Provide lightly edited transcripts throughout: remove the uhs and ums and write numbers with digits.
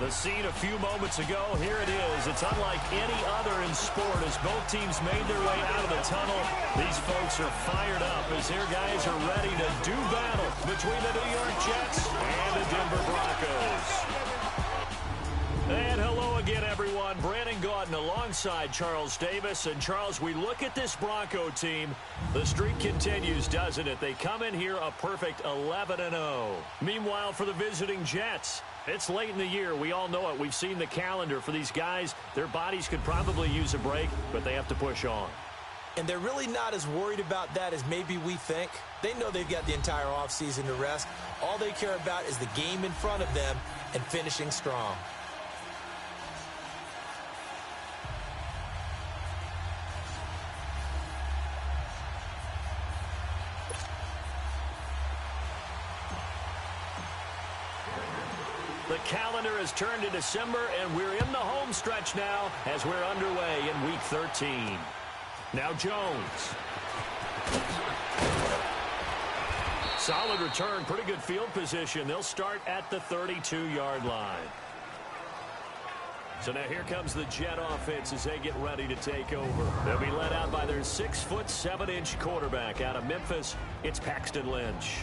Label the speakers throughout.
Speaker 1: The scene a few moments ago, here it is. It's unlike any other in sport as both teams made their way out of the tunnel. These folks are fired up as their guys are ready to do battle between the New York Jets and the Denver Broncos. And hello again, everyone. Brandon Gaudin alongside Charles Davis. And, Charles, we look at this Bronco team. The streak continues, doesn't it? They come in here a perfect 11-0. Meanwhile, for the visiting Jets, it's late in the year. We all know it. We've seen the calendar for these guys. Their bodies could probably use a break, but they have to push on.
Speaker 2: And they're really not as worried about that as maybe we think. They know they've got the entire offseason to rest. All they care about is the game in front of them and finishing strong.
Speaker 1: The calendar has turned to December, and we're in the home stretch now as we're underway in Week 13. Now Jones. Solid return, pretty good field position. They'll start at the 32-yard line. So now here comes the Jet offense as they get ready to take over. They'll be led out by their 6'7" quarterback out of Memphis. It's Paxton Lynch.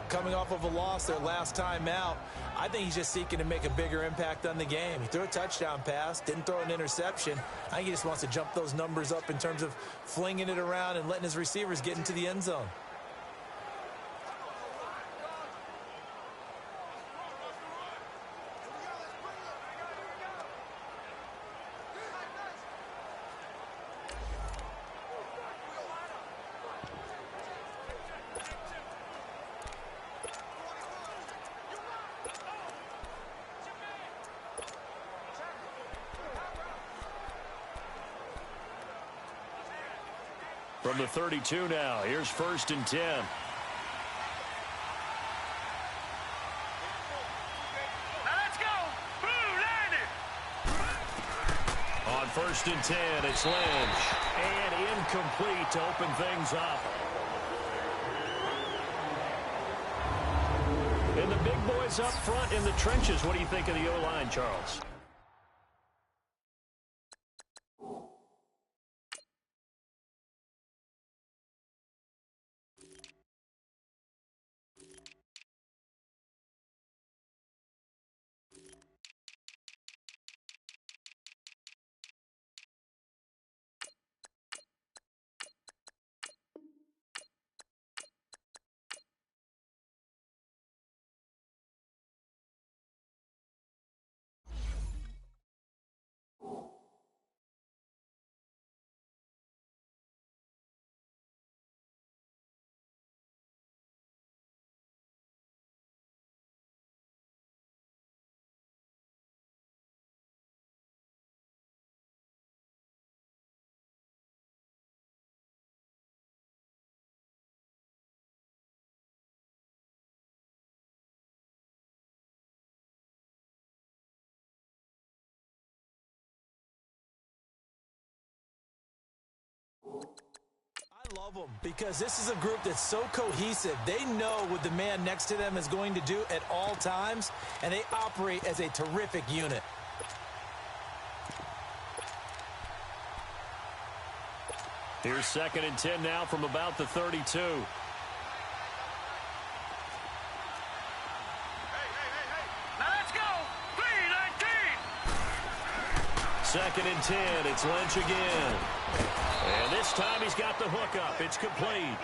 Speaker 2: Coming off of a loss their last time out, I think he's just seeking to make a bigger impact on the game. He threw a touchdown pass, didn't throw an interception. I think he just wants to jump those numbers up in terms of flinging it around and letting his receivers get into the end zone.
Speaker 1: From the 32 now, here's 1st and 10.
Speaker 3: Now let's go. Blue line it.
Speaker 1: On 1st and 10, it's Lynch. And incomplete to open things up. And the big boys up front in the trenches. What do you think of the O-line, Charles?
Speaker 2: I love them because this is a group that's so cohesive. They know what the man next to them is going to do at all times, and they operate as a terrific unit.
Speaker 1: Here's 2nd and 10 now from about the 32.
Speaker 3: Now let's go. 3-19.
Speaker 1: 2nd and 10, it's Lynch again. And this time he's got the hook up. It's complete.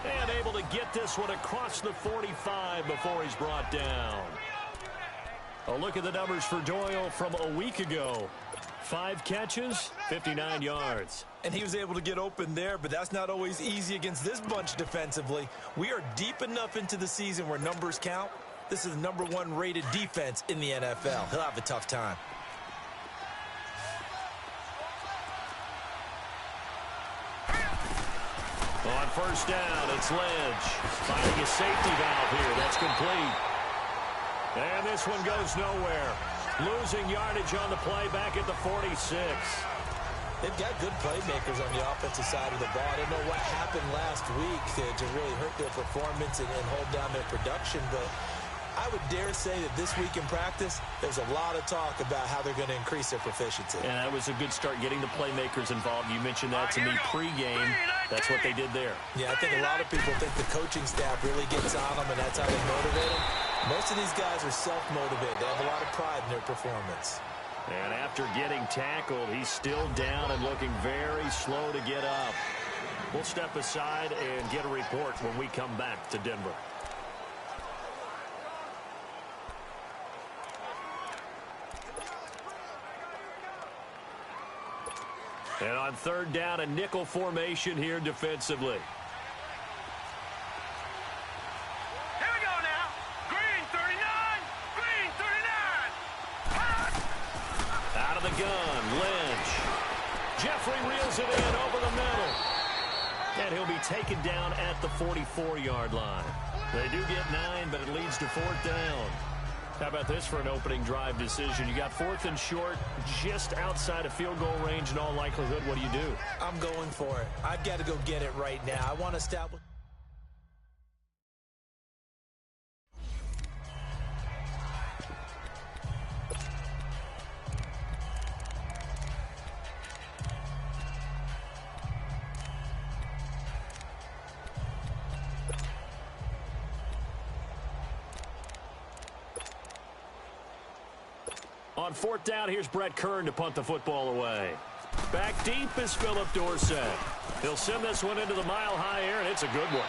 Speaker 1: And able to get this one across the 45 before he's brought down. A look at the numbers for Doyle from a week ago. 5 catches, 59 yards.
Speaker 2: And he was able to get open there, but that's not always easy against this bunch defensively. We are deep enough into the season where numbers count. This is the #1 rated defense in the NFL. He'll have a tough time.
Speaker 1: On 1st down, it's Lynch. Finding a safety valve here. That's complete. And this one goes nowhere. Losing yardage on the play back at the 46.
Speaker 2: They've got good playmakers on the offensive side of the ball. I don't know what happened last week to really hurt their performance and hold down their production, but I would dare say that this week in practice, there's a lot of talk about how they're going to increase their proficiency.
Speaker 1: And that was a good start getting the playmakers involved. You mentioned that to me pregame. That's what they did there.
Speaker 2: Yeah, I think a lot of people think the coaching staff really gets on them, and that's how they motivate them. Most of these guys are self-motivated. They have a lot of pride in their performance.
Speaker 1: And after getting tackled, he's still down and looking very slow to get up. We'll step aside and get a report when we come back to Denver. And on third down, a nickel formation here defensively.
Speaker 3: Here we go now. Green 39. Green 39.
Speaker 1: Out of the gun, Lynch. Jeffrey reels it in over the middle. And he'll be taken down at the 44-yard line. They do get 9, but it leads to fourth down. How about this for an opening drive decision? You got fourth and short, just outside of field goal range in all likelihood. What do you do?
Speaker 2: I'm going for it. I've got to go get it right now. I want to establish.
Speaker 1: On fourth down, here's Brett Kern to punt the football away. Back deep is Philip Dorsett. He'll send this one into the mile-high air, and it's a good one.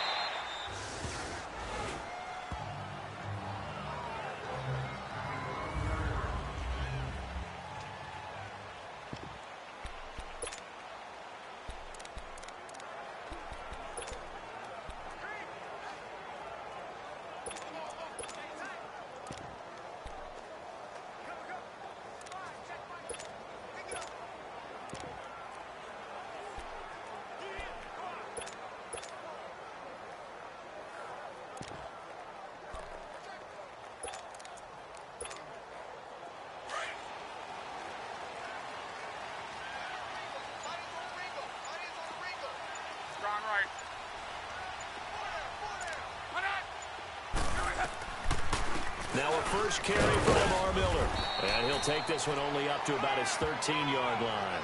Speaker 1: Now a first carry for Lamar Miller. And he'll take this one only up to about his 13-yard line.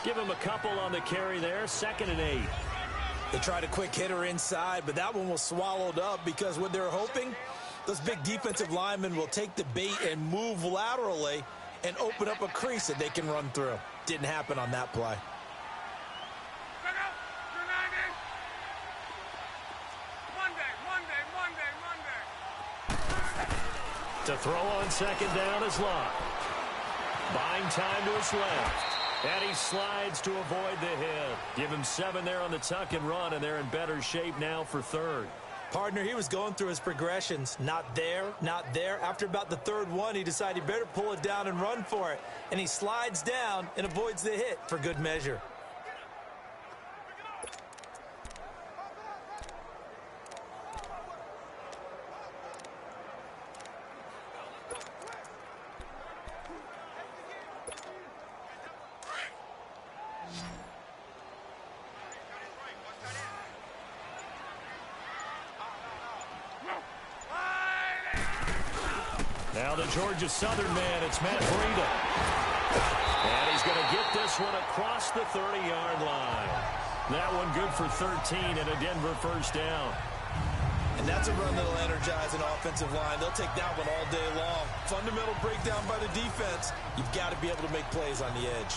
Speaker 1: Give him a couple on the carry there. 2nd and 8.
Speaker 2: They tried a quick hitter inside, but that one was swallowed up because what they're hoping, those big defensive linemen will take the bait and move laterally and open up a crease that they can run through. Didn't happen on that play.
Speaker 1: To throw on 2nd down is Locke. Buying time to his left. And he slides to avoid the hit. Give him 7 there on the tuck and run, and they're in better shape now for third.
Speaker 2: Partner, he was going through his progressions. Not there, not there. After about the third one, he decided he better pull it down and run for it. And he slides down and avoids the hit for good measure.
Speaker 1: Now the Georgia Southern man, it's Matt Breida. And he's going to get this one across the 30-yard line. That one good for 13 and a Denver first down.
Speaker 2: And that's a run that'll energize an offensive line. They'll take that one all day long. Fundamental breakdown by the defense. You've got to be able to make plays on the edge.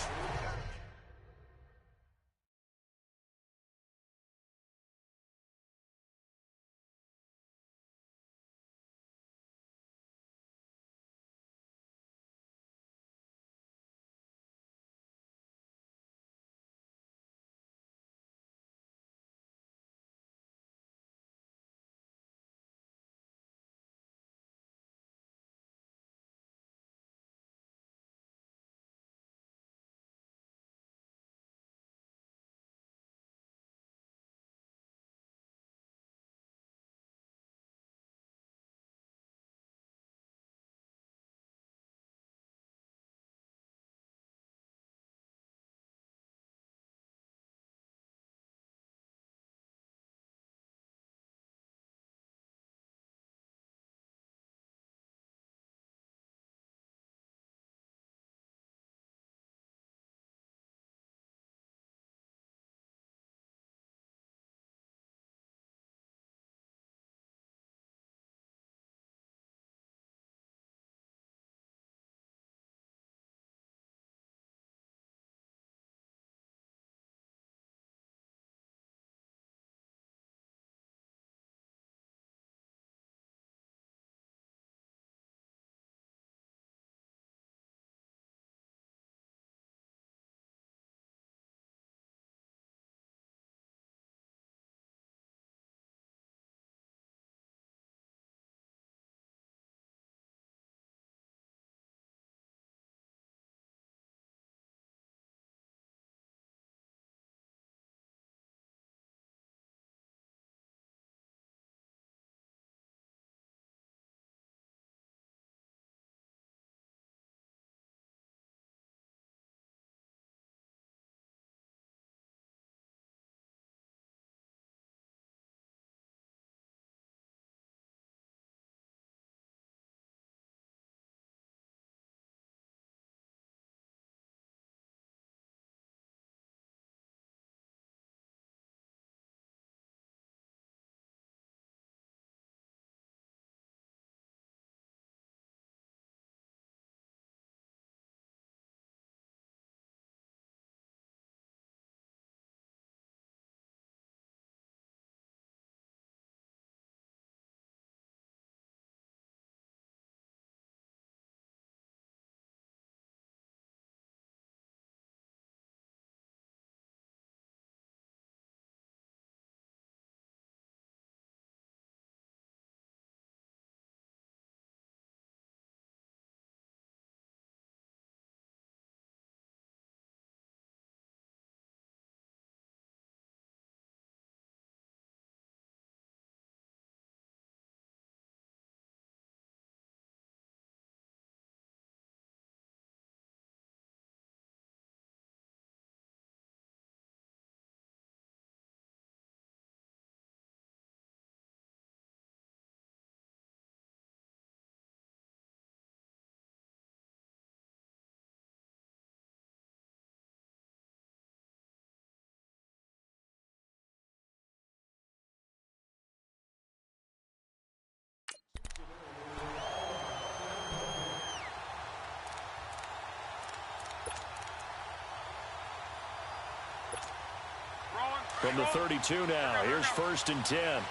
Speaker 1: From the 32 now, here's 1st and 10.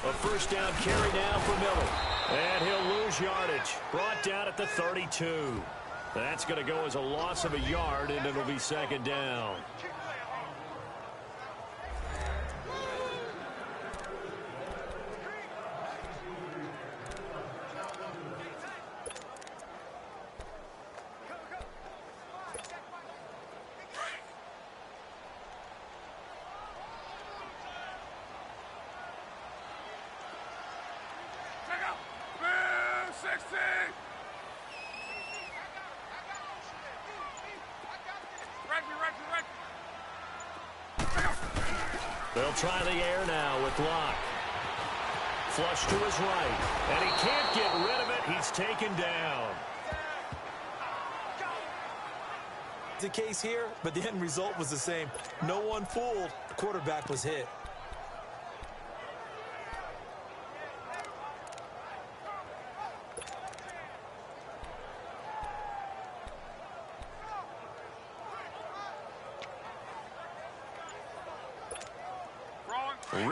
Speaker 1: A first down carry now for Miller. And he'll lose yardage. Brought down at the 32. That's going to go as a loss of a yard, and it'll be 2nd down. They'll try the air now with Locke. Flush to his right. And he can't get rid of it. He's taken down.
Speaker 2: The case here, but the end result was the same. No one fooled. The quarterback was hit.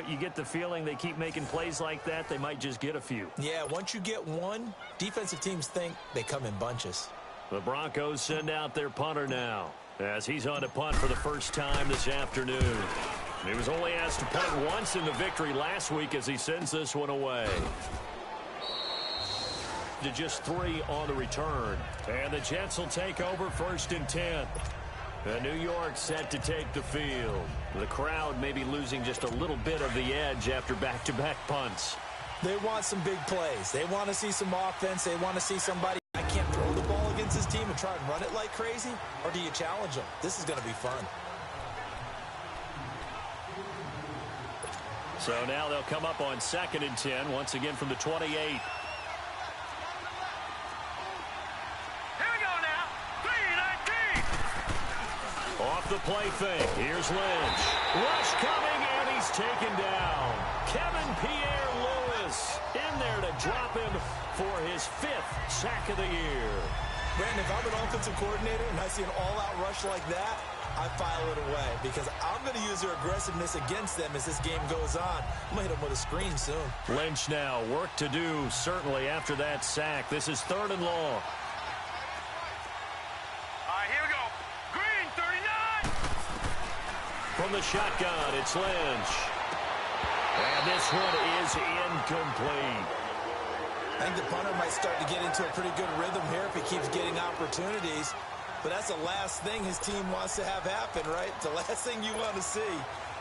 Speaker 1: You get the feeling they keep making plays like that, they might just get a few.
Speaker 2: Yeah, once you get one, defensive teams think they come in bunches.
Speaker 1: The Broncos send out their punter now, as he's on to punt for the first time this afternoon. He was only asked to punt once in the victory last week as he sends this one away. To just 3 on the return. And the Jets will take over 1st and 10. And New York set to take the field. The crowd may be losing just a little bit of the edge after back-to-back punts.
Speaker 2: They want some big plays. They want to see some offense. They want to see somebody I can't throw the ball against his team and try and run it like crazy. Or do you challenge them? This is going to be fun.
Speaker 1: So now they'll come up on 2nd and 10, once again from the 28. Off the play fake. Here's Lynch. Rush coming, and he's taken down. Kevin Pierre-Louis in there to drop him for his 5th sack of the year.
Speaker 2: Brandon, if I'm an offensive coordinator and I see an all-out rush like that, I file it away because I'm going to use their aggressiveness against them as this game goes on. I'm going to hit them with a screen soon.
Speaker 1: Lynch now, work to do, certainly after that sack. This is 3rd and long. From the shotgun, it's Lynch. And this one is incomplete.
Speaker 2: I think the punter might start to get into a pretty good rhythm here if he keeps getting opportunities. But that's the last thing his team wants to have happen, right? The last thing you want to see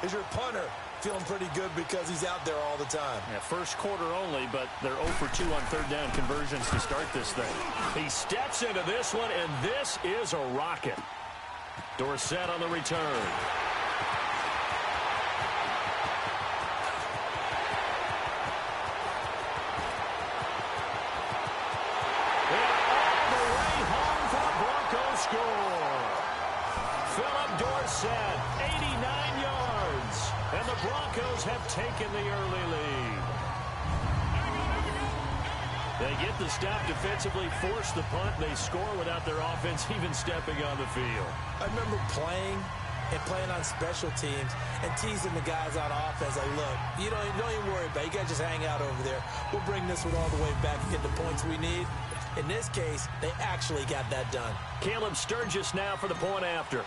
Speaker 2: is your punter feeling pretty good because he's out there all the time.
Speaker 1: Yeah, first quarter only, but they're 0 for 2 on 3rd down conversions to start this thing. He steps into this one, and this is a rocket. Dorsett on the return. Dorsett, 89 yards, and the Broncos have taken the early lead. They get the stop defensively, force the punt, and they score without their offense even stepping on the field.
Speaker 2: I remember playing on special teams and teasing the guys on offense like, look, you don't even worry about it. You guys just hang out over there. We'll bring this one all the way back and get the points we need. In this case, they actually got that done.
Speaker 1: Caleb Sturgis now for the point after.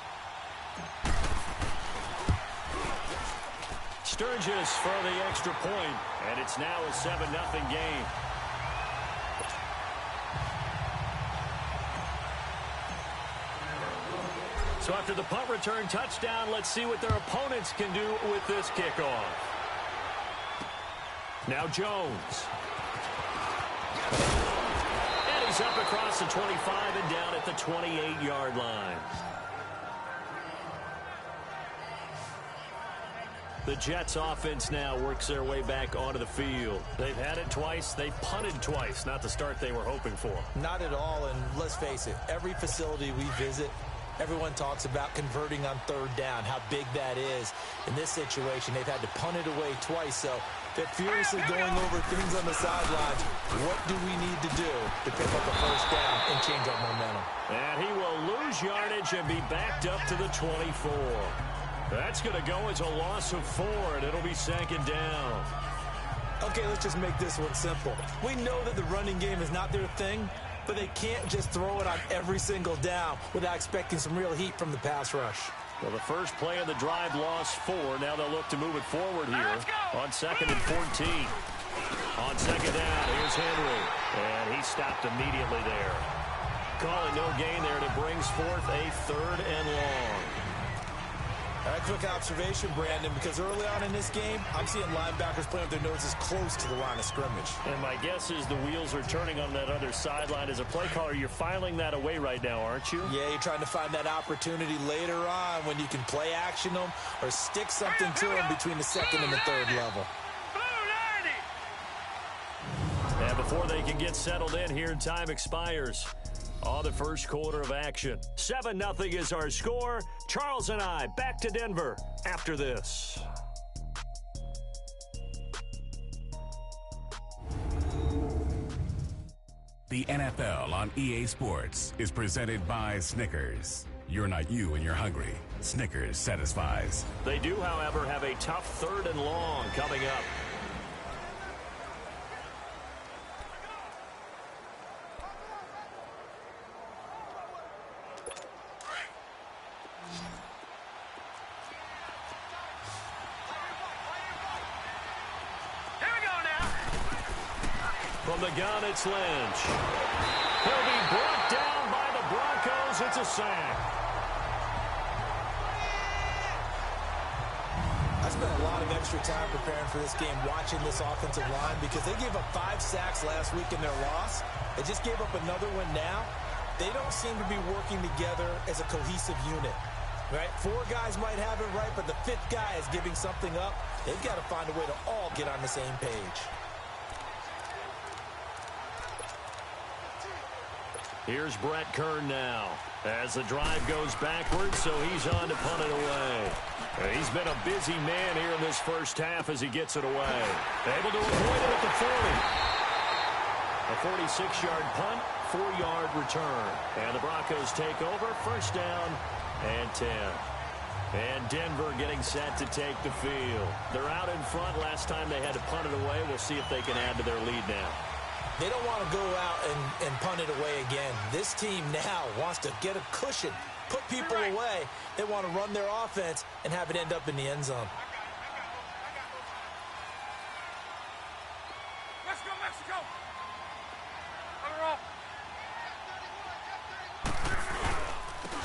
Speaker 1: Sturgis for the extra point, and it's now a 7-0 game. So after the punt return touchdown, let's see what their opponents can do with this kickoff. Now Jones. And he's up across the 25 and down at the 28-yard line. The Jets offense now works their way back onto the field. They've had it twice. They've punted twice. Not the start they were hoping for.
Speaker 2: Not at all, and let's face it, every facility we visit, Everyone talks about converting on third down, how big that is. In this situation, they've had to punt it away twice, so they're furiously going over things on the sidelines. What do we need to do to pick up a first down and change our momentum?
Speaker 1: And he will lose yardage and be backed up to the 24. That's going to go as a loss of 4, and it'll be second down.
Speaker 2: Okay, let's just make this one simple. We know that the running game is not their thing, but they can't just throw it on every single down without expecting some real heat from the pass rush.
Speaker 1: Well, the first play of the drive lost 4. Now they'll look to move it forward here on 2nd and 14. On second down, here's Henry. And he stopped immediately there. Calling no gain there, and it brings forth a 3rd and long.
Speaker 2: All right, quick observation, Brandon, because early on in this game, I'm seeing linebackers playing with their noses close to the line of scrimmage.
Speaker 1: And my guess is the wheels are turning on that other sideline. As a play caller, you're filing that away right now, aren't you?
Speaker 2: Yeah, you're trying to find that opportunity later on when you can play action them or stick something to them between the 2nd and the 3rd level.
Speaker 1: And before they can get settled in here, time expires on the first quarter of action. 7-0 is our score. Charles and I back to Denver after this.
Speaker 4: The NFL on EA Sports is presented by Snickers. You're not you and you're hungry. Snickers satisfies.
Speaker 1: They do, however, have a tough 3rd and long coming up. From the gun, it's Lynch. He'll be brought down by the Broncos. It's a sack.
Speaker 2: I spent a lot of extra time preparing for this game, watching this offensive line, because they gave up 5 sacks last week in their loss. They just gave up another one now. They don't seem to be working together as a cohesive unit. Right? 4 guys might have it right, but the 5th guy is giving something up. They've got to find a way to all get on the same page.
Speaker 1: Here's Brett Kern now as the drive goes backwards, so he's on to punt it away. He's been a busy man here in this first half as he gets it away. Able to avoid it at the 40. A 46-yard punt, 4-yard return. And the Broncos take over, first down and 10. And Denver getting set to take the field. They're out in front. Last time they had to punt it away. We'll see if they can add to their lead now.
Speaker 2: They don't want to go out and punt it away again. This team now wants to get a cushion, put people away. They want to run their offense and have it end up in the end zone.
Speaker 3: Let's go, Mexico!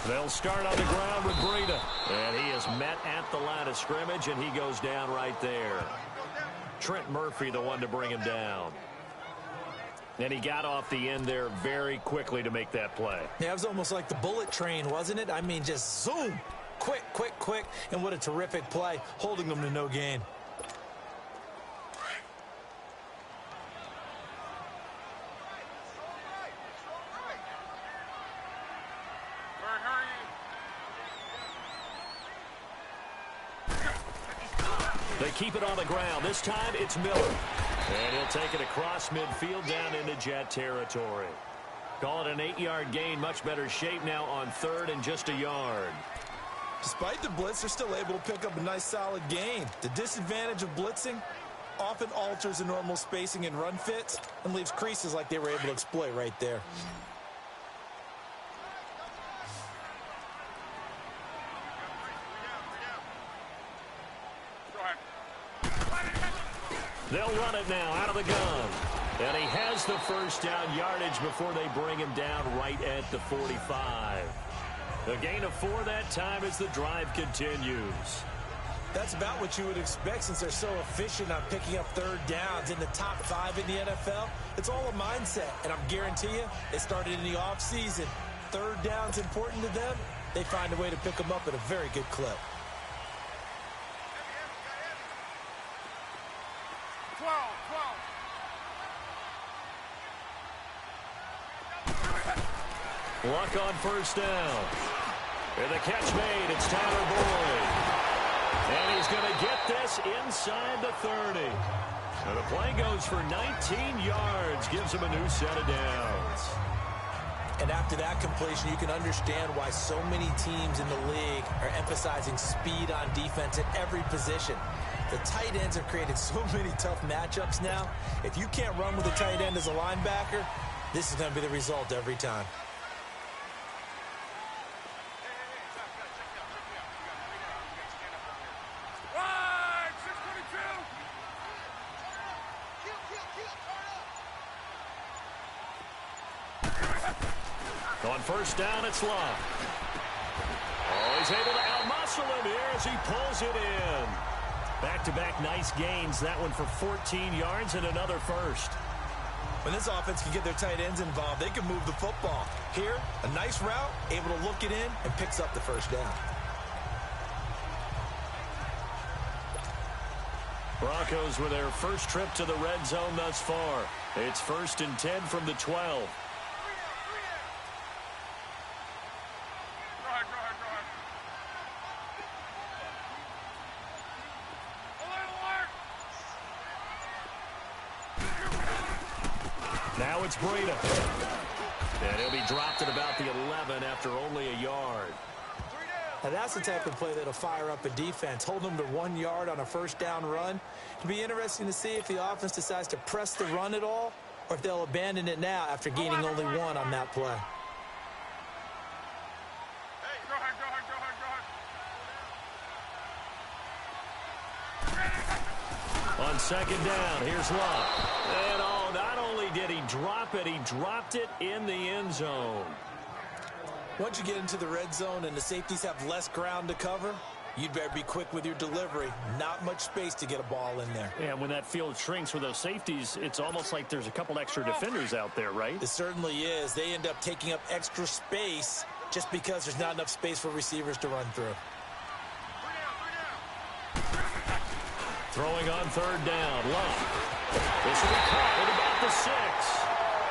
Speaker 1: They'll start on the ground with Breida. And he is met at the line of scrimmage, and he goes down right there. Trent Murphy, the one to bring him down. And he got off the end there very quickly to make that play.
Speaker 2: Yeah, it was almost like the bullet train, wasn't it? I mean, just zoom. Quick, quick, quick. And what a terrific play, holding them to no gain.
Speaker 1: They keep it on the ground. This time it's Miller. And he'll take it across midfield down into Jet territory. Call it an 8-yard gain. Much better shape now on 3rd and just a yard.
Speaker 2: Despite the blitz, they're still able to pick up a nice solid gain. The disadvantage of blitzing often alters the normal spacing and run fits and leaves creases like they were able to exploit right there.
Speaker 1: They'll run it now out of the gun. And he has the first down yardage before they bring him down right at the 45. A gain of 4 that time as the drive continues.
Speaker 2: That's about what you would expect since they're so efficient on picking up 3rd downs in the top 5 in the NFL. It's all a mindset, and I'm guarantee you, they started in the offseason. 3rd down's important to them. They find a way to pick them up at a very good clip.
Speaker 3: 12.
Speaker 1: Luck on first down. And the catch made. It's Tyler Boyd. And he's going to get this inside the 30. So the play goes for 19 yards. Gives him a new set of downs.
Speaker 2: And after that completion, you can understand why so many teams in the league are emphasizing speed on defense at every position. The tight ends have created so many tough matchups now. If you can't run with a tight end as a linebacker, this is going to be the result every time.
Speaker 1: On first down, it's Love. Oh, he's able to outmuscle him here as he pulls it in. Back-to-back nice gains. That one for 14 yards and another first.
Speaker 2: When this offense can get their tight ends involved, they can move the football. Here, a nice route, able to look it in, and picks up the first down.
Speaker 1: Broncos with their first trip to the red zone thus far. It's 1st and 10 from the 12. Now it's Breida. And he'll be dropped at about the 11 after only a yard.
Speaker 2: Now that's the type of play that'll fire up a defense. Hold them to 1 yard on a first down run. It'll be interesting to see if the offense decides to press the run at all or if they'll abandon it now after gaining only 1 on that play.
Speaker 1: On second down, here's Love. And not only did he drop it, he dropped it in the end zone.
Speaker 2: Once you get into the red zone and the safeties have less ground to cover, you'd better be quick with your delivery. Not much space to get a ball in there.
Speaker 5: Yeah, when that field shrinks with those safeties, it's almost like there's a couple extra defenders out there, right?
Speaker 2: It certainly is. They end up taking up extra space just because there's not enough space for receivers to run through.
Speaker 1: Throwing on third down, Love. This will be caught at about the 6.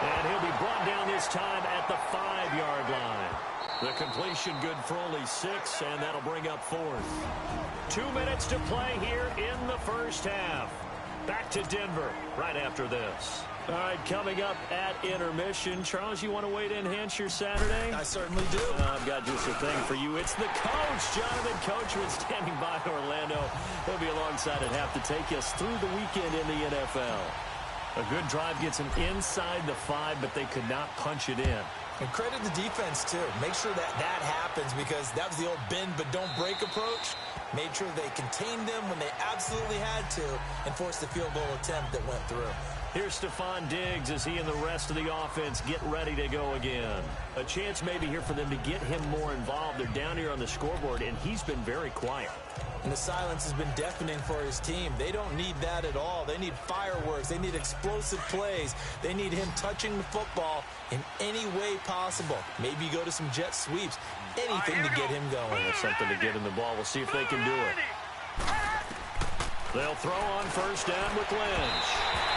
Speaker 1: And he'll be brought down this time at the 5-yard line. The completion good for only 6, and that'll bring up 4th. 2 minutes to play here in the first half. Back to Denver right after this. All right, coming up at intermission. Charles, you want to weigh to enhance your Saturday?
Speaker 2: I certainly do.
Speaker 1: I've got just a thing for you. It's the coach, Jonathan Coachman, standing by Orlando. He'll be alongside at half to take us through the weekend in the NFL. A good drive gets them inside the 5, but they could not punch it in.
Speaker 2: And credit the defense, too. Make sure that happens because that was the old bend but don't break approach. Made sure they contained them when they absolutely had to and forced the field goal attempt that went through.
Speaker 1: Here's Stephon Diggs as he and the rest of the offense get ready to go again. A chance maybe here for them to get him more involved. They're down here on the scoreboard, and he's been very quiet.
Speaker 2: And the silence has been deafening for his team. They don't need that at all. They need fireworks. They need explosive plays. They need him touching the football in any way possible. Maybe go to some jet sweeps. Anything to get him going.
Speaker 1: There's something to get him the ball. We'll see if they can do it. They'll throw on first down with Lynch.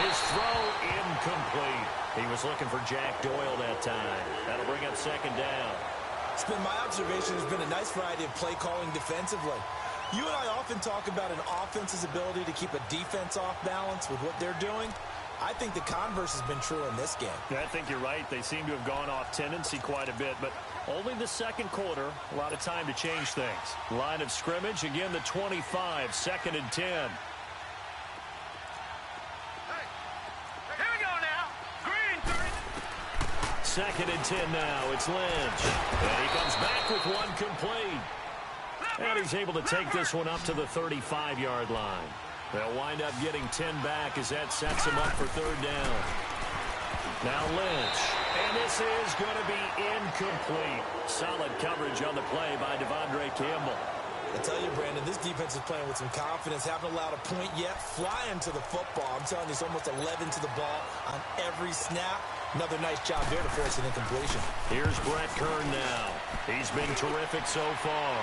Speaker 1: His throw incomplete. He was looking for Jack Doyle that time. That'll bring up second down.
Speaker 2: It's been my observation. There's been a nice variety of play calling defensively. You and I often talk about an offense's ability to keep a defense off balance with what they're doing. I think the converse has been true in this game.
Speaker 5: Yeah, I think you're right. They seem to have gone off tendency quite a bit, but only the second quarter, a lot of time to change things.
Speaker 1: Line of scrimmage, again the 25, 2nd and 10.
Speaker 3: Here we go now. Green 30.
Speaker 1: 2nd and 10 now. It's Lynch. And he comes back with one complete. And he's able to take this one up to the 35-yard line. They'll wind up getting 10 back as that sets him up for third down. Now Lynch. And this is going to be incomplete. Solid coverage on the play by Devondre Campbell.
Speaker 2: I tell you, Brandon, this defense is playing with some confidence. Haven't allowed a point yet. Flying to the football. I'm telling you, it's almost 11 to the ball on every snap. Another nice job there to force an incompletion.
Speaker 1: Here's Brett Kern now. He's been terrific so far.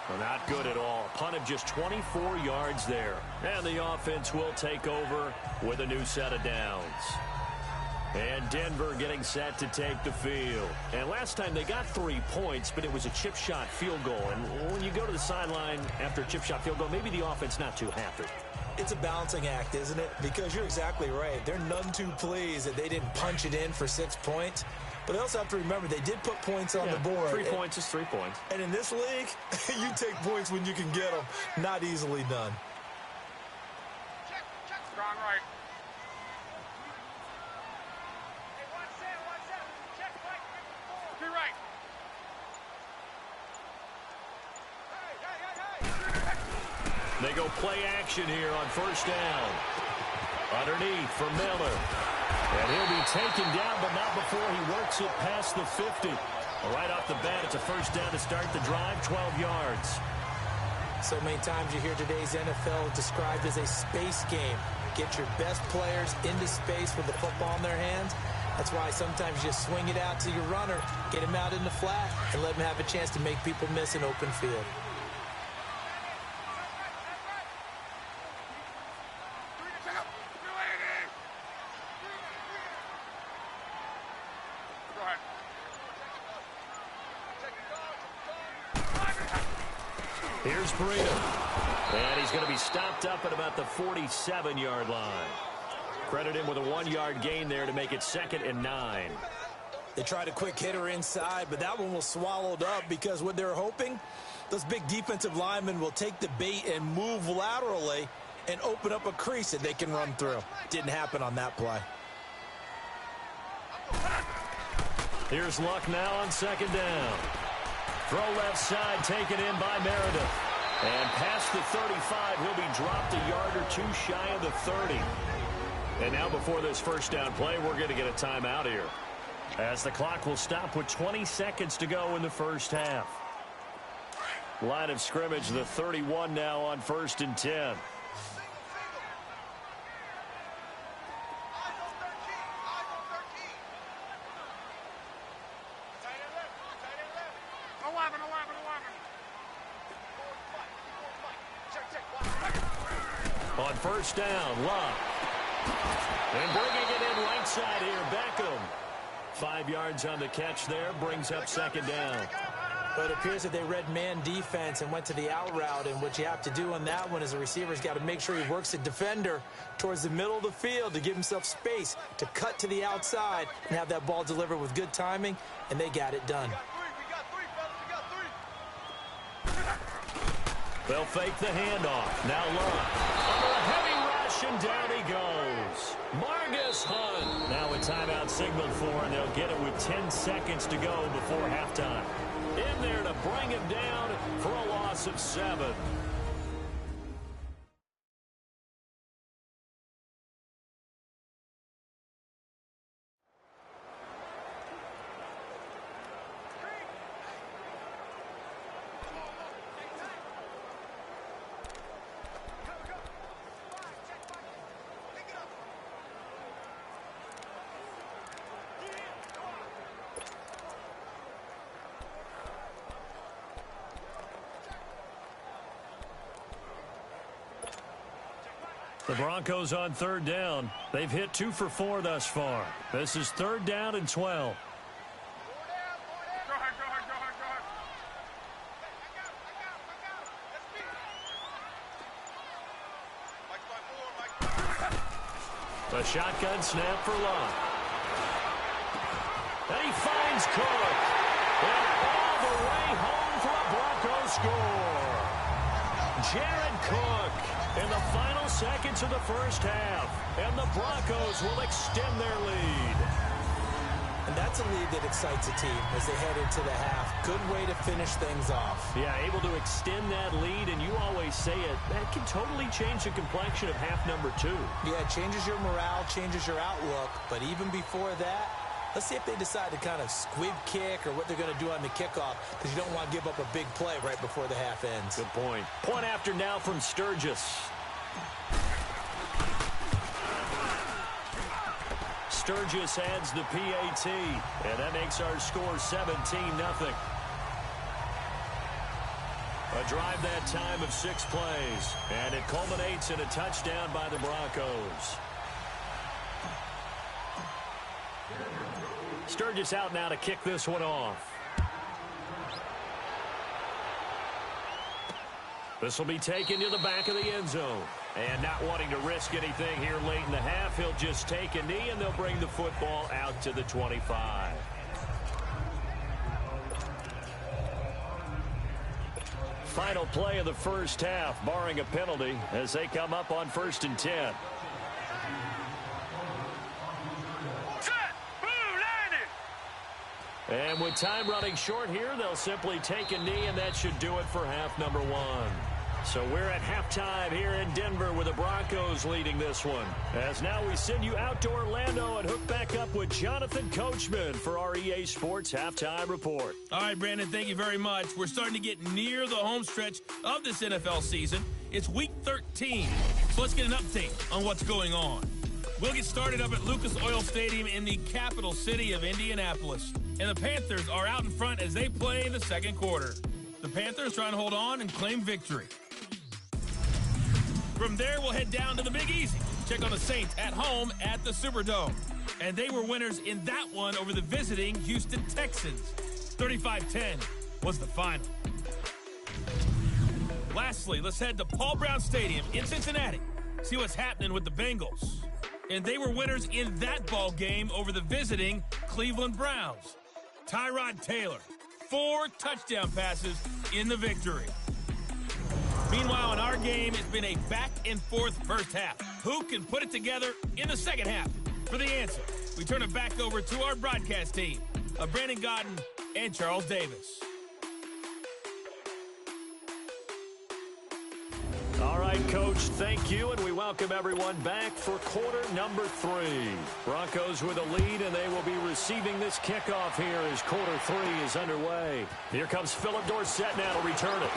Speaker 1: Well, not good at all. Punt of just 24 yards there. And the offense will take over with a new set of downs. And Denver getting set to take the field. And last time they got 3 points, but it was a chip shot field goal. And when you go to the sideline after a chip shot field goal, maybe the offense not too happy.
Speaker 2: It's a balancing act, isn't it? Because you're exactly right. They're none too pleased that they didn't punch it in for 6 points. But they also have to remember they did put points on the board.
Speaker 5: 3 points is 3 points.
Speaker 2: And in this league, you take points when you can get them. Not easily done.
Speaker 3: Check. Strong right. Hey, watch that. Check right. Be right. Hey.
Speaker 1: They go play action here on first down. Underneath for Miller. And he'll be taken down, but not before he works it past the 50. Right off the bat, it's a first down to start the drive, 12 yards.
Speaker 2: So many times you hear today's NFL described as a space game. Get your best players into space with the football in their hands. That's why sometimes you just swing it out to your runner, get him out in the flat, and let him have a chance to make people miss an open field.
Speaker 1: Here's Breida. And he's going to be stopped up at about the 47-yard line. Credit him with a 1-yard gain there to make it 2nd and 9.
Speaker 2: They tried a quick hitter inside, but that one was swallowed up because what they're hoping, those big defensive linemen will take the bait and move laterally and open up a crease that they can run through. Didn't happen on that play.
Speaker 1: Here's Luck now on 2nd down. Throw left side taken in by Meredith. And past the 35, he'll be dropped a yard or two shy of the 30. And now before this first down play, we're going to get a timeout here, as the clock will stop with 20 seconds to go in the first half. Line of scrimmage, the 31 now on 1st and 10. On first down, Luck. And bringing it in right side here, Beckham. 5 yards on the catch there, brings up 2nd down.
Speaker 2: But it appears that they read man defense and went to the out route, and what you have to do on that one is the receiver's got to make sure he works the defender towards the middle of the field to give himself space to cut to the outside and have that ball delivered with good timing, and they got it done.
Speaker 1: They'll fake the handoff. Now Luck. Under a heavy rush, and down he goes. Margus Hunt. Now a timeout signaled for, and they'll get it with 10 seconds to go before halftime. In there to bring him down for a loss of 7. The Broncos on 3rd down. They've hit 2 for 4 thus far. This is 3rd down and 12. A shotgun snap for Luck. And he finds Cook. And all the way home for a Broncos score. Jared Cook in the final seconds of the first half. And the Broncos will extend their lead.
Speaker 2: And that's a lead that excites a team as they head into the half. Good way to finish things off.
Speaker 1: Yeah, able to extend that lead, and you always say it, that can totally change the complexion of half number 2.
Speaker 2: Yeah, it changes your morale, changes your outlook. But even before that, let's see if they decide to kind of squib kick or what they're going to do on the kickoff, because you don't want to give up a big play right before the half ends.
Speaker 1: Good point. Point after now from Sturgis. Sturgis adds the PAT, and that makes our score 17-0. A drive that time of 6 plays, and it culminates in a touchdown by the Broncos. Sturgis out now to kick this one off. This will be taken to the back of the end zone. And not wanting to risk anything here late in the half, he'll just take a knee, and they'll bring the football out to the 25. Final play of the first half, barring a penalty, as they come up on 1st and 10. And with time running short here, they'll simply take a knee, and that should do it for half number 1. So we're at halftime here in Denver with the Broncos leading this one. As now we send you out to Orlando and hook back up with Jonathan Coachman for our EA Sports Halftime Report.
Speaker 6: All right, Brandon, thank you very much. We're starting to get near the home stretch of this NFL season. It's Week 13, so let's get an update on what's going on. We'll get started up at Lucas Oil Stadium in the capital city of Indianapolis. And the Panthers are out in front as they play the second quarter. The Panthers trying to hold on and claim victory. From there, we'll head down to the Big Easy. Check on the Saints at home at the Superdome. And they were winners in that one over the visiting Houston Texans. 35-10 was the final. Lastly, let's head to Paul Brown Stadium in Cincinnati. See what's happening with the Bengals. And they were winners in that ball game over the visiting Cleveland Browns. Tyrod Taylor, 4 touchdown passes in the victory. Meanwhile, in our game, it's been a back-and-forth first half. Who can put it together in the second half? For the answer, we turn it back over to our broadcast team of Brandon Godden and Charles Davis.
Speaker 1: All right, Coach, thank you, and we welcome everyone back for quarter number 3. Broncos with a lead, and they will be receiving this kickoff here as quarter 3 is underway. Here comes Philip Dorsett now to return it.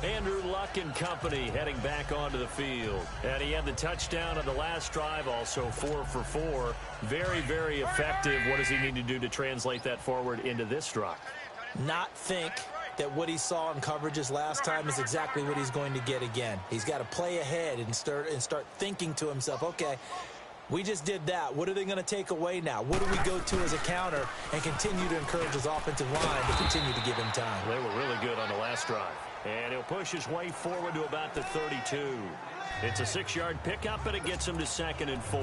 Speaker 1: Andrew Luck and company heading back onto the field. And he had the touchdown on the last drive, also 4 for 4. Very, very effective. What does he need to do to translate that forward into this drive?
Speaker 2: Not think that what he saw in coverages last time is exactly what he's going to get again. He's got to play ahead and start thinking to himself, okay, we just did that. What are they going to take away now? What do we go to as a counter, and continue to encourage his offensive line to continue to give him time?
Speaker 1: They were really good on the last drive. And he'll push his way forward to about the 32. It's a 6-yard pickup, and it gets him to 2nd and 4.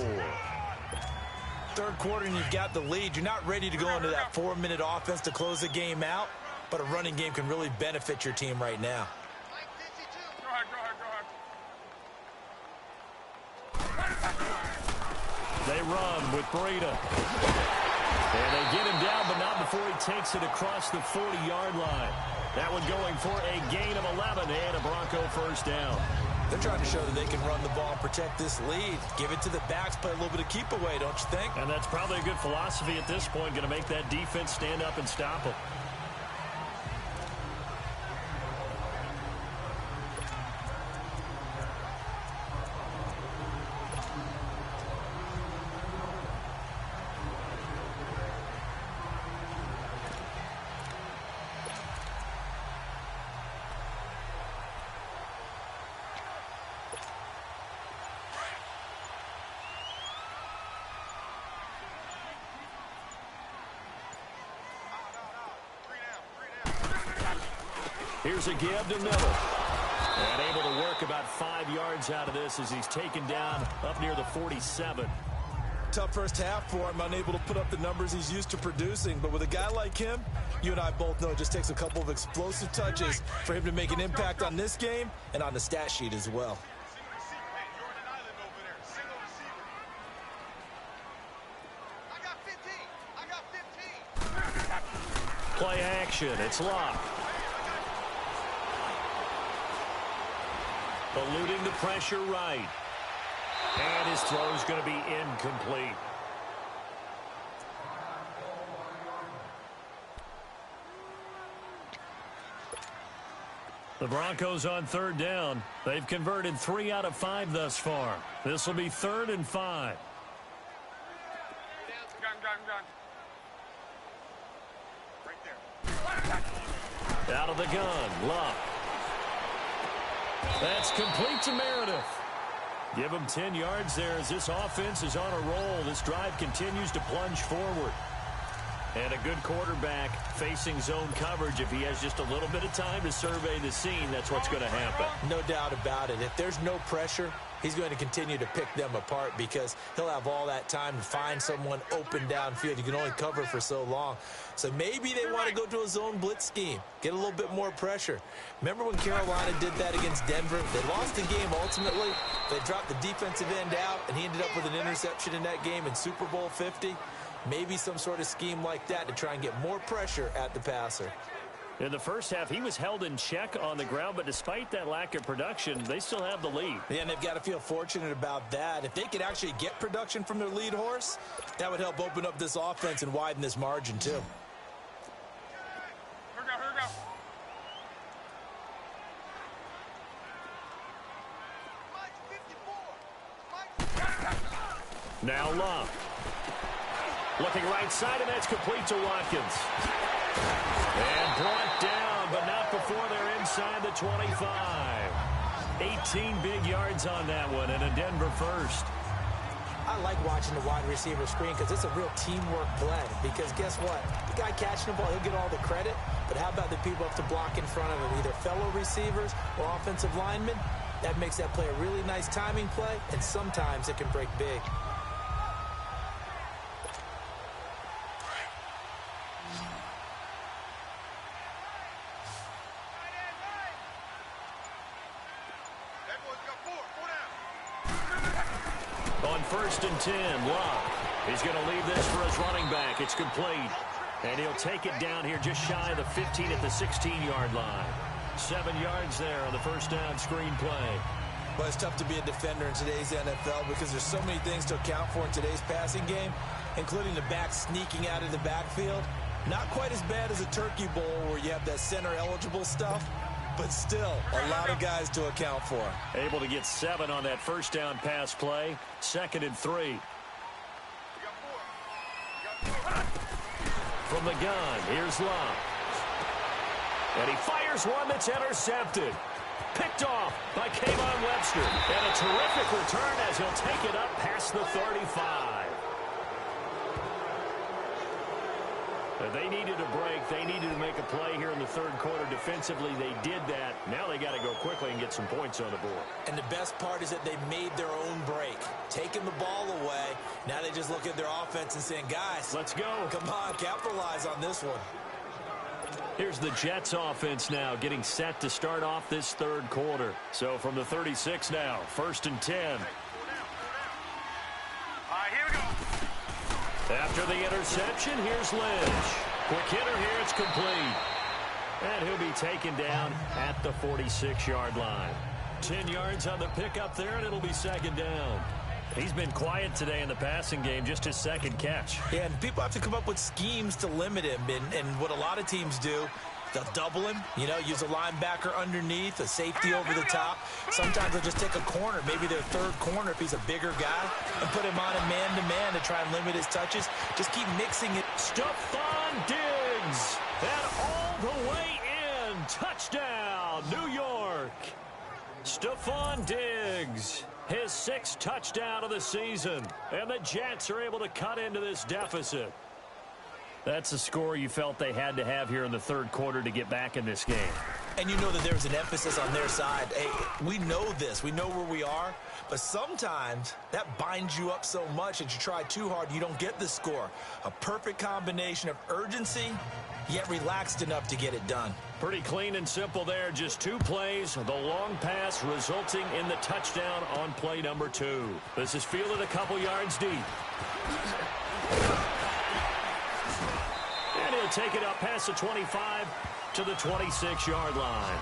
Speaker 2: Third quarter, and you've got the lead. You're not ready to go into that 4-minute offense to close the game out, but a running game can really benefit your team right now.
Speaker 1: They run with Breida. And they get him down, but not before he takes it across the 40-yard line. That one going for a gain of 11 and a Bronco first down.
Speaker 2: They're trying to show that they can run the ball and protect this lead. Give it to the backs, play a little bit of keep away, don't you think?
Speaker 1: And that's probably a good philosophy at this point, going to make that defense stand up and stop them. Here's a give to Miller. And able to work about 5 yards out of this as he's taken down up near the 47.
Speaker 2: Tough first half for him, unable to put up the numbers he's used to producing. But with a guy like him, you and I both know it just takes a couple of explosive touches for him to make an impact on this game and on the stat sheet as well.
Speaker 1: Play action. It's locked. Eluding the pressure right. And his throw is going to be incomplete. The Broncos on 3rd down. They've converted 3 out of 5 thus far. This will be 3rd and 5. Out of the gun, Luck. That's complete to Meredith. Give him 10 yards there as this offense is on a roll. This drive continues to plunge forward. And a good quarterback facing zone coverage. If he has just a little bit of time to survey the scene, that's what's going to happen.
Speaker 2: No doubt about it. If there's no pressure, he's going to continue to pick them apart because he'll have all that time to find someone open downfield. You can only cover for so long. So maybe they want to go to a zone blitz scheme, get a little bit more pressure. Remember when Carolina did that against Denver? They lost the game ultimately. They dropped the defensive end out, and he ended up with an interception in that game in Super Bowl 50. Maybe some sort of scheme like that to try and get more pressure at the passer.
Speaker 5: In the first half, he was held in check on the ground, but despite that lack of production, they still have the lead.
Speaker 2: Yeah, and they've got to feel fortunate about that. If they could actually get production from their lead horse, that would help open up this offense and widen this margin, too.
Speaker 3: Here we go.
Speaker 1: Now Love. Looking right side, and that's complete to Watkins. And brought down, but not before they're inside the 25. 18 big yards on that one, and a Denver first.
Speaker 2: I like watching the wide receiver screen because it's a real teamwork play. Because guess what? The guy catching the ball, he'll get all the credit. But how about the people up to block in front of him, either fellow receivers or offensive linemen? That makes that play a really nice timing play, and sometimes it can break big.
Speaker 1: On 1st and 10, Love. He's going to leave this for his running back. It's complete. And he'll take it down here just shy of the 15 at the 16-yard line. 7 yards there on the first down screen play.
Speaker 2: Well, it's tough to be a defender in today's NFL because there's so many things to account for in today's passing game, including the back sneaking out of the backfield. Not quite as bad as a turkey bowl where you have that center-eligible stuff, but still a lot of guys to account for.
Speaker 1: Able to get 7 on that first down pass play. 2nd and 3. From the gun, here's Love. And he fires one that's intercepted. Picked off by Kayvon Webster. And a terrific return as he'll take it up past the 35. They needed a break. They needed to make a play here in the third quarter. Defensively, they did that. Now they got to go quickly and get some points on the board.
Speaker 2: And the best part is that they made their own break. Taking the ball away. Now they just look at their offense and saying, guys,
Speaker 1: let's go.
Speaker 2: Come on, capitalize on this one.
Speaker 1: Here's the Jets offense now getting set to start off this third quarter. So from the 36 now, 1st and 10.
Speaker 3: All right, here we go.
Speaker 1: After the interception, here's Lynch. Quick hitter here, it's complete. And he'll be taken down at the 46-yard line. 10 yards on the pickup there, and it'll be 2nd down. He's been quiet today in the passing game, just his 2nd catch.
Speaker 2: Yeah, and people have to come up with schemes to limit him. And what a lot of teams do, they'll double him, use a linebacker underneath, a safety over the top. Sometimes they'll just take a corner, maybe their third corner if he's a bigger guy, and put him on a man-to-man to try and limit his touches. Just keep mixing it.
Speaker 1: Stephon Diggs, and all the way in. Touchdown, New York. Stephon Diggs, his 6th touchdown of the season, and the Jets are able to cut into this deficit. That's a score you felt they had to have here in the third quarter to get back in this game.
Speaker 2: And you know that there's an emphasis on their side. Hey, we know this. We know where we are. But sometimes that binds you up so much that you try too hard, you don't get the score. A perfect combination of urgency, yet relaxed enough to get it done.
Speaker 1: Pretty clean and simple there. Just 2 plays. The long pass resulting in the touchdown on play number 2. This is fielded a couple yards deep. And he'll take it up past the 25 to the 26-yard line.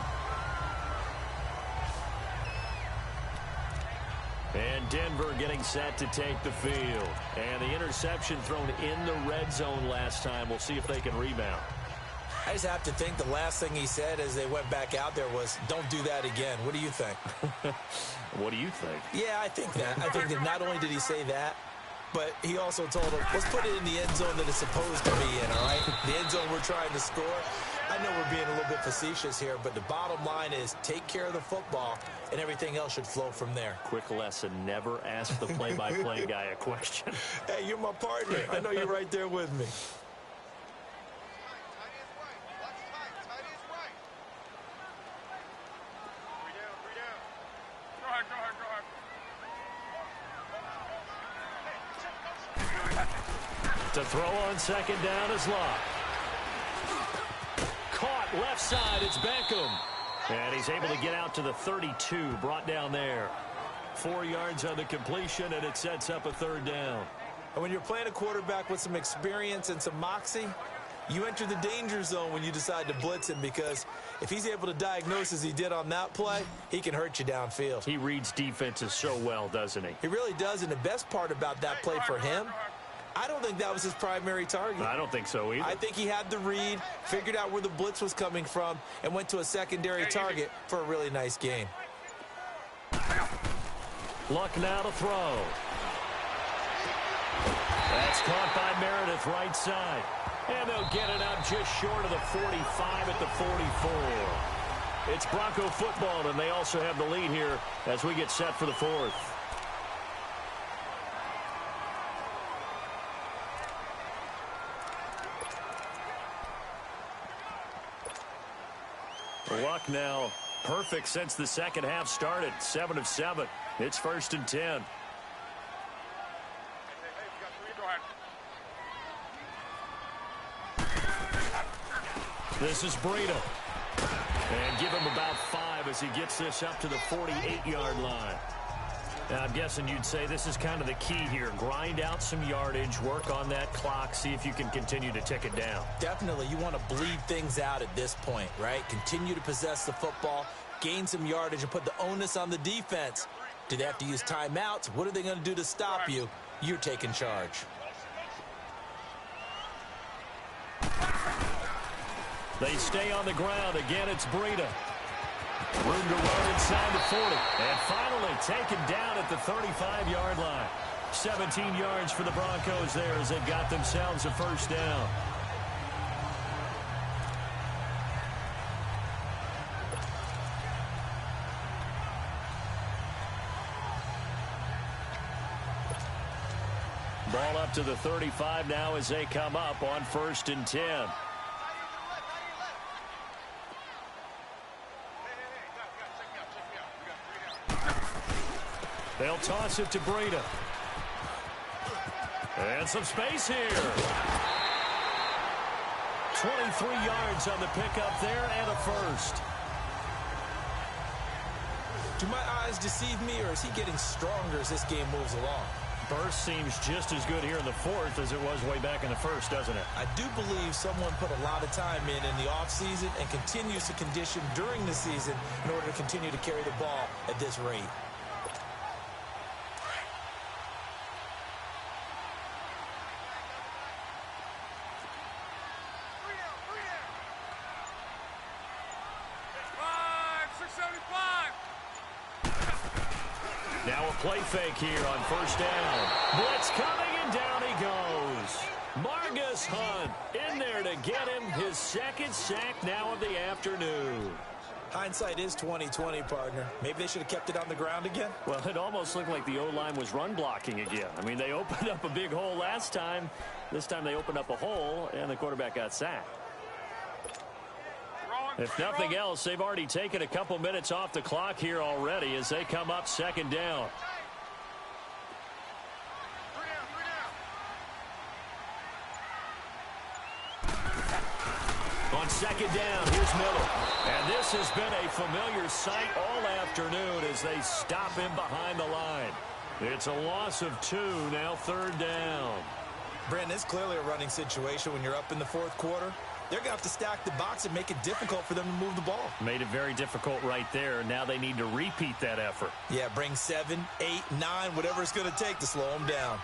Speaker 1: And Denver getting set to take the field. And the interception thrown in the red zone last time. We'll see if they can rebound.
Speaker 2: I just have to think the last thing he said as they went back out there was, don't do that again. What do you think?
Speaker 1: What do you think?
Speaker 2: Yeah, I think that. I think that not only did he say that, but he also told him, let's put it in the end zone that it's supposed to be in, all right? The end zone we're trying to score. I I know we're being a little bit facetious here, but the bottom line is take care of the football, and everything else should flow from there.
Speaker 5: Quick lesson, never ask the play-by-play guy a question.
Speaker 2: Hey, you're my partner. I know you're right there with me.
Speaker 1: To throw on second down is Locke. Caught left side, it's Beckham. And he's able to get out to the 32, brought down there. 4 yards on the completion, and it sets up a third down.
Speaker 2: And when you're playing a quarterback with some experience and some moxie, you enter the danger zone when you decide to blitz him, because if he's able to diagnose as he did on that play, he can hurt you downfield.
Speaker 5: He reads defenses so well, doesn't he?
Speaker 2: He really does, and the best part about that play for him, I don't think that was his primary target.
Speaker 5: I don't think so either.
Speaker 2: I think he had the read, figured out where the blitz was coming from, and went to a secondary target for a really nice game.
Speaker 1: Luck now to throw. That's caught by Meredith right side. And they'll get it up just short of the 45 at the 44. It's Bronco football, and they also have the lead here as we get set for the fourth. Luck now perfect since the second half started. 7 of 7. It's 1st and 10. This is Breida. And give him about 5 as he gets this up to the 48-yard line. Now, I'm guessing you'd say this is kind of the key here. Grind out some yardage, work on that clock, see if you can continue to tick it down.
Speaker 2: Definitely. You want to bleed things out at this point, right? Continue to possess the football, gain some yardage, and put the onus on the defense. Do they have to use timeouts? What are they going to do to stop you? You're taking charge.
Speaker 1: They stay on the ground. Again, it's Breida. Room to run inside the 40. And finally taken down at the 35-yard line. 17 yards for the Broncos there as they've got themselves a first down. Ball up to the 35 now as they come up on 1st and 10. They'll toss it to Breida. And some space here. 23 yards on the pickup there and a first.
Speaker 2: Do my eyes deceive me, or is he getting stronger as this game moves along?
Speaker 1: Burst seems just as good here in the fourth as it was way back in the first, doesn't it?
Speaker 2: I do believe someone put a lot of time in the offseason and continues to condition during the season in order to continue to carry the ball at this rate.
Speaker 1: Now a play fake here on first down. Blitz coming, and down he goes. Margus Hunt in there to get him his second sack now of the afternoon.
Speaker 2: Hindsight is 20/20, partner. Maybe they should have kept it on the ground again.
Speaker 1: Well, it almost looked like the O-line was run blocking again. I mean, they opened up a big hole last time. This time they opened up a hole, and the quarterback got sacked. If nothing else, they've already taken a couple minutes off the clock here already as they come up second down. On second down, here's Miller. And this has been a familiar sight all afternoon as they stop him behind the line. It's a loss of 2, now third down.
Speaker 2: Brandon, it's clearly a running situation when you're up in the fourth quarter. They're going to have to stack the box and make it difficult for them to move the ball.
Speaker 1: Made it very difficult right there. Now they need to repeat that effort.
Speaker 2: Yeah, bring 7, 8, 9, whatever it's going to take to slow them down.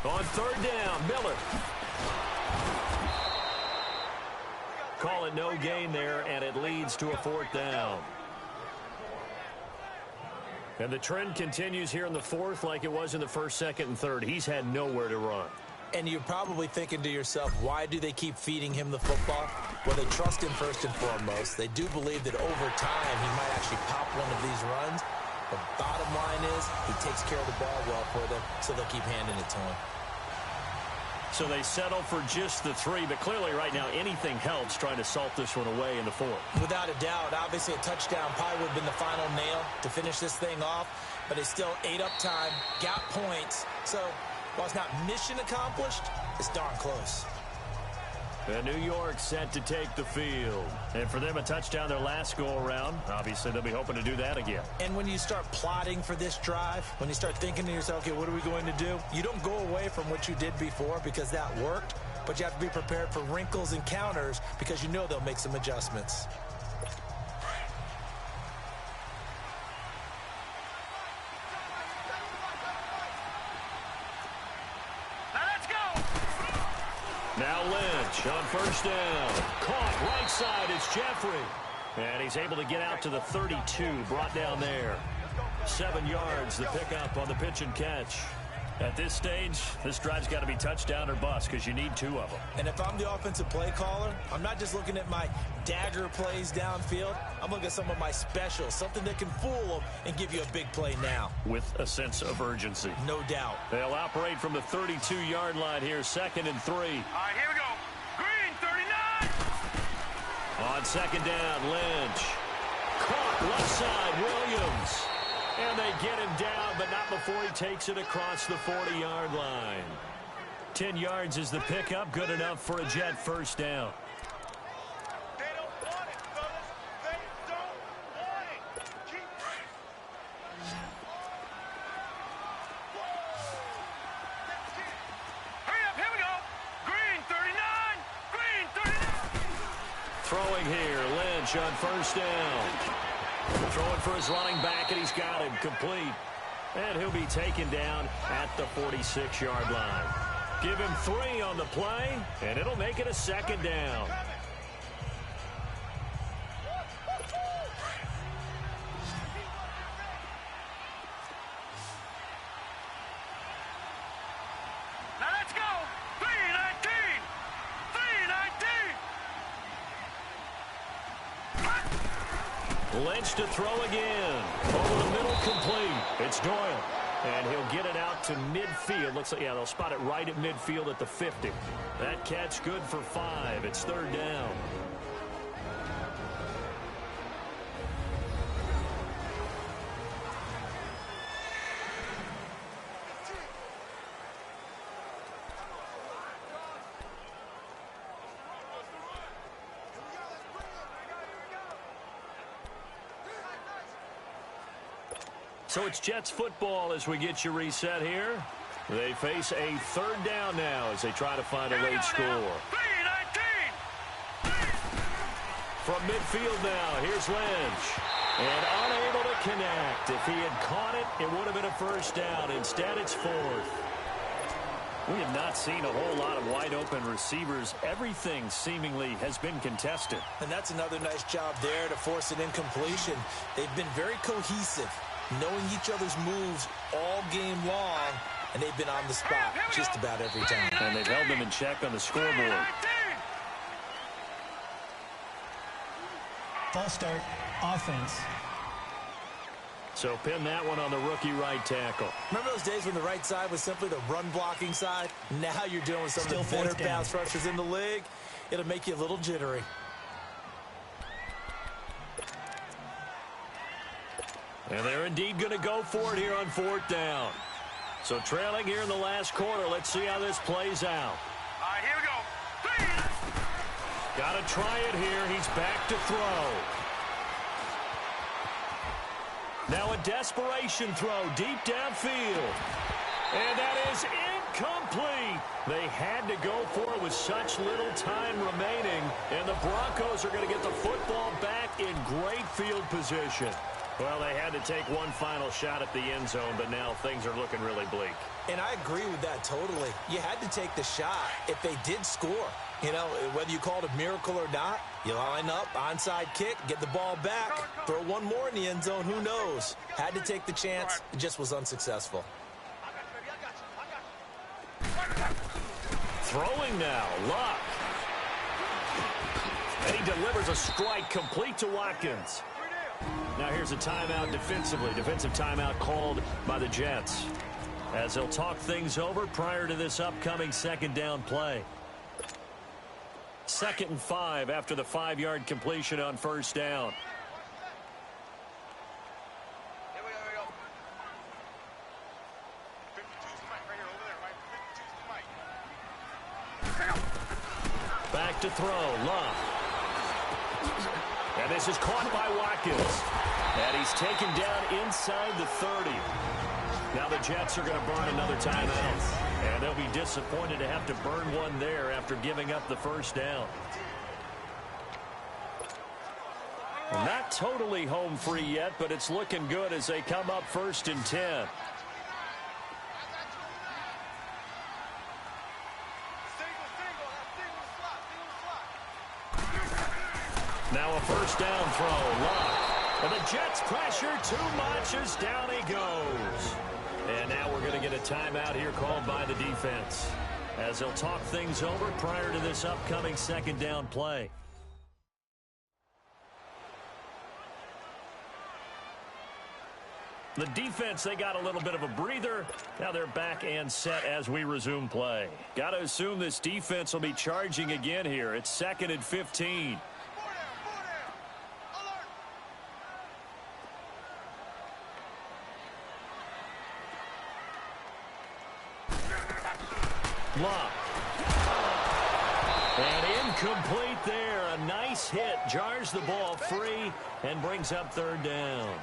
Speaker 1: On third down, Miller. it no gain there, and it leads to a 4th down. And the trend continues here in the 4th like it was in the 1st, 2nd, and 3rd. He's had nowhere to run.
Speaker 2: And you're probably thinking to yourself, why do they keep feeding him the football? Well, they trust him first and foremost. They do believe that over time he might actually pop one of these runs. The bottom line is he takes care of the ball well for them, so they'll keep handing it to him.
Speaker 5: So they settle for just the 3, but clearly right now anything helps trying to salt this one away in the 4th.
Speaker 2: Without a doubt, obviously a touchdown probably would have been the final nail to finish this thing off, but it's still ate up time, got points. So while it's not mission accomplished, it's darn close.
Speaker 1: And New York set to take the field.
Speaker 5: And for them, a touchdown their last go-around. Obviously, they'll be hoping to do that again.
Speaker 2: And when you start plotting for this drive, when you start thinking to yourself, okay, what are we going to do? You don't go away from what you did before because that worked, but you have to be prepared for wrinkles and counters because you know they'll make some adjustments.
Speaker 1: Now Lynch on 1st down. Caught right side is Jeffrey. And he's able to get out to the 32, brought down there. 7 yards, the pickup on the pitch and catch.
Speaker 5: At this stage, this drive's got to be touchdown or bust because you need 2 of them.
Speaker 2: And if I'm the offensive play caller, I'm not just looking at my dagger plays downfield. I'm looking at some of my specials, something that can fool them and give you a big play now.
Speaker 5: With a sense of urgency.
Speaker 2: No doubt.
Speaker 1: They'll operate from the 32-yard line here, 2nd and 3.
Speaker 3: All right, here we go. Green, 39.
Speaker 1: On 2nd down, Lynch. Caught left side, Williams. And they get him down, but not before he takes it across the 40-yard line. 10 yards is the pickup, good enough for a Jet 1st down.
Speaker 3: They don't want it, fellas. They don't want it. Keep... Hurry up, here we go. Green, 39. Green, 39.
Speaker 1: Throwing here, Lynch on 1st down. Throwing for his running back, and he's got him complete. And he'll be taken down at the 46-yard line. Give him 3 on the play, and it'll make it a 2nd down.
Speaker 3: Now let's go. 319. 319.
Speaker 1: Lynch to throw again. Over the middle, complete. It's Doyle. And he'll get it out to midfield. Looks like, yeah, they'll spot it right at midfield at the 50. That catch good for 5. It's 3rd down. So it's Jets football as we get you reset here. They face a 3rd down now as they try to find a late score.
Speaker 3: 319.
Speaker 1: From midfield now, here's Lynch. And unable to connect. If he had caught it, it would have been a 1st down. Instead, it's 4th.
Speaker 5: We have not seen a whole lot of wide-open receivers. Everything seemingly has been contested.
Speaker 2: And that's another nice job there to force an incompletion. They've been very cohesive, knowing each other's moves all game long, and they've been on the spot just about every time.
Speaker 5: And they've held them in check on the scoreboard.
Speaker 7: False start, offense.
Speaker 1: So pin that one on the rookie right tackle.
Speaker 2: Remember those days when the right side was simply the run-blocking side? Now you're dealing with some
Speaker 7: Still
Speaker 2: of the better
Speaker 7: fourth down.
Speaker 2: pass rushers in the league. It'll make you a little jittery.
Speaker 1: And they're indeed going to go for it here on 4th down. So trailing here in the last quarter. Let's see how this plays out.
Speaker 3: All right, here we go. 3.
Speaker 1: Got to try it here. He's back to throw. Now a desperation throw deep downfield. And that is incomplete. They had to go for it with such little time remaining. And the Broncos are going to get the football back in great field position. Well, they had to take one final shot at the end zone, but now things are looking really bleak.
Speaker 2: And I agree with that totally. You had to take the shot. If they did score, You know, whether you call it a miracle or not, you line up, onside kick, get the ball back, throw one more in the end zone, who knows? Had to take the chance, it just was unsuccessful.
Speaker 1: Throwing now, Luck. And he delivers a strike complete to Watkins. Now here's a timeout defensively. Defensive timeout called by the Jets, as they'll talk things over prior to this upcoming second down play. 2nd and 5 after the 5-yard completion on first down.
Speaker 3: Here we go. 52's the mic right here, over there, right? 52's the mic.
Speaker 1: Back to throw, Luck. And this is caught by Watkins. And he's taken down inside the 30. Now the Jets are going to burn another timeout. And they'll be disappointed to have to burn one there after giving up the first down. Well, not totally home free yet, but it's looking good as they come up 1st and 10. Now a first down throw. Luck. And the Jets pressure too much as down he goes. And now we're going to get a timeout here called by the defense, as they'll talk things over prior to this upcoming second down play. The defense, they got a little bit of a breather. Now they're back and set as we resume play. Got to assume this defense will be charging again here. It's 2nd and 15. Luck. And incomplete there. A nice hit. Jars the ball free and brings up 3rd down.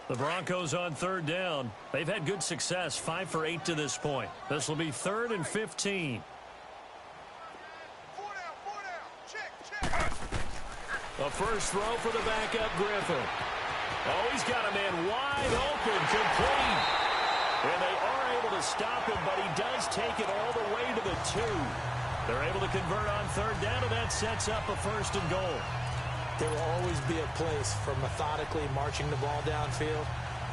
Speaker 1: The Broncos on 3rd down. They've had good success, 5 for 8 to this point. This will be 3rd and 15. A first throw for the backup Griffin. Oh, he's got a man wide open, complete. And they are able to stop him, but he does take it all the way to the 2. They're able to convert on 3rd down, and that sets up a 1st and goal.
Speaker 2: There will always be a place for methodically marching the ball downfield.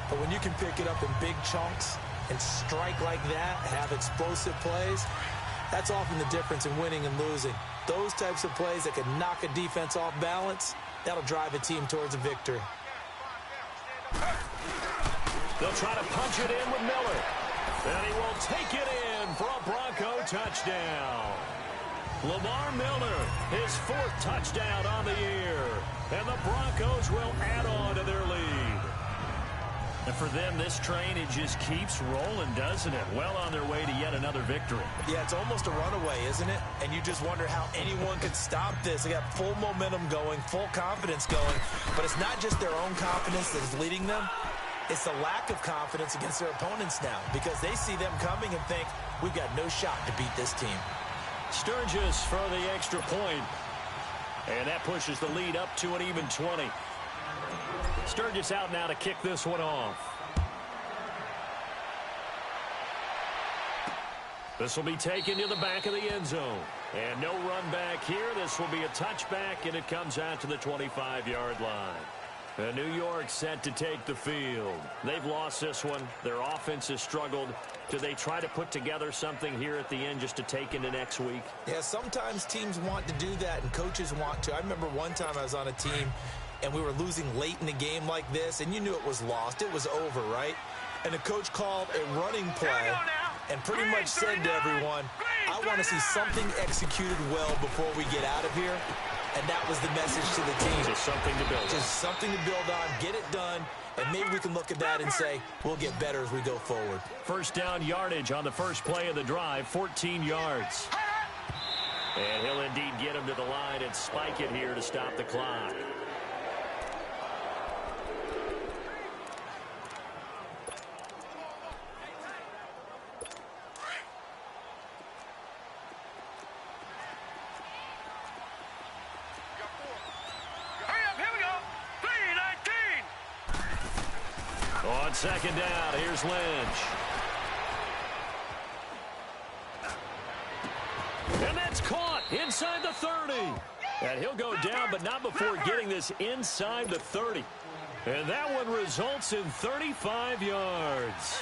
Speaker 2: But when you can pick it up in big chunks and strike like that, have explosive plays, that's often the difference in winning and losing. Those types of plays that can knock a defense off balance, that'll drive a team towards a victory.
Speaker 1: They'll try to punch it in with Miller. And he will take it in for a Bronco touchdown. Lamar Miller, his 4th touchdown on the year. And the Broncos will add on to their lead. And for them, this train, it just keeps rolling, doesn't it? Well on their way to yet another victory.
Speaker 2: Yeah, it's almost a runaway, isn't it? And you just wonder how anyone could stop this. They got full momentum going, full confidence going. But it's not just their own confidence that is leading them. It's the lack of confidence against their opponents now, because they see them coming and think, we've got no shot to beat this team.
Speaker 1: Sturgis for the extra point. And that pushes the lead up to an even 20. Sturgis out now to kick this one off. This will be taken to the back of the end zone. And no run back here. This will be a touchback, and it comes out to the 25-yard line. And New York set to take the field. They've lost this one. Their offense has struggled. Do they try to put together something here at the end just to take into next week?
Speaker 2: Yeah, sometimes teams want to do that, and coaches want to. I remember one time I was on a team, and we were losing late in a game like this, and you knew it was lost. It was over, right? And the coach called a running play and pretty much said to everyone, I want to see something executed well before we get out of here. And that was the message to the team.
Speaker 1: Just something to build on.
Speaker 2: Just something to build on, get it done, and maybe we can look at that and say, we'll get better as we go forward.
Speaker 1: First down yardage on the first play of the drive, 14 yards. And he'll indeed get him to the line and spike it here to stop the clock. On second down, here's Lynch. And that's caught inside the 30. And he'll go down, but not before getting this inside the 30. And that one results in 35 yards.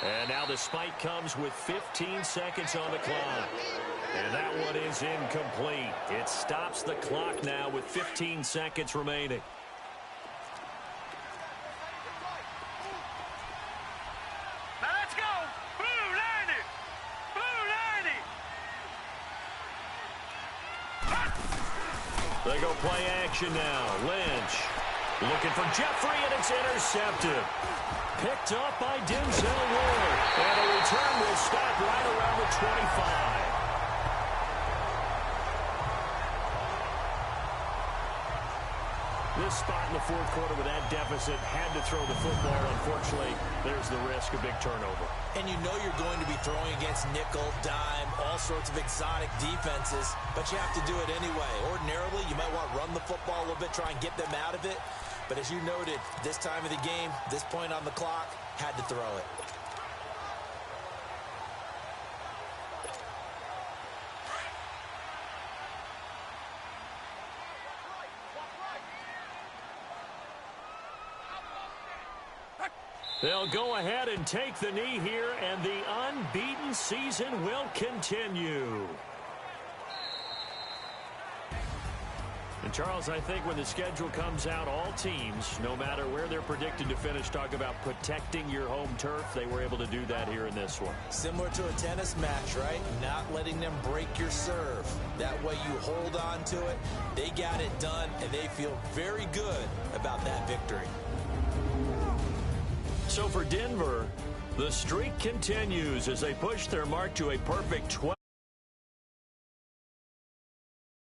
Speaker 1: And now the spike comes with 15 seconds on the clock. And that one is incomplete. It stops the clock now with 15 seconds remaining.
Speaker 3: Now let's go. Blue 90. Blue 90.
Speaker 1: They go play action now. Lynch looking for Jeffrey, and it's intercepted. Picked up by Denzel Ward. And a return will stop right around the 25. This spot in the fourth quarter with that deficit, had to throw the football. Unfortunately, there's the risk of big turnover.
Speaker 2: And you know you're going to be throwing against nickel, dime, all sorts of exotic defenses, but you have to do it anyway. Ordinarily, you might want to run the football a little bit, try and get them out of it. But as you noted, this time of the game, this point on the clock, had to throw it.
Speaker 1: They'll go ahead and take the knee here, and the unbeaten season will continue. And, Charles, I think when the schedule comes out, all teams, no matter where they're predicted to finish, talk about protecting your home turf. They were able to do that here in this one.
Speaker 2: Similar to a tennis match, right? Not letting them break your serve. That way you hold on to it. They got it done, and they feel very good about that victory.
Speaker 1: So for Denver, the streak continues as they push their mark to a perfect 12.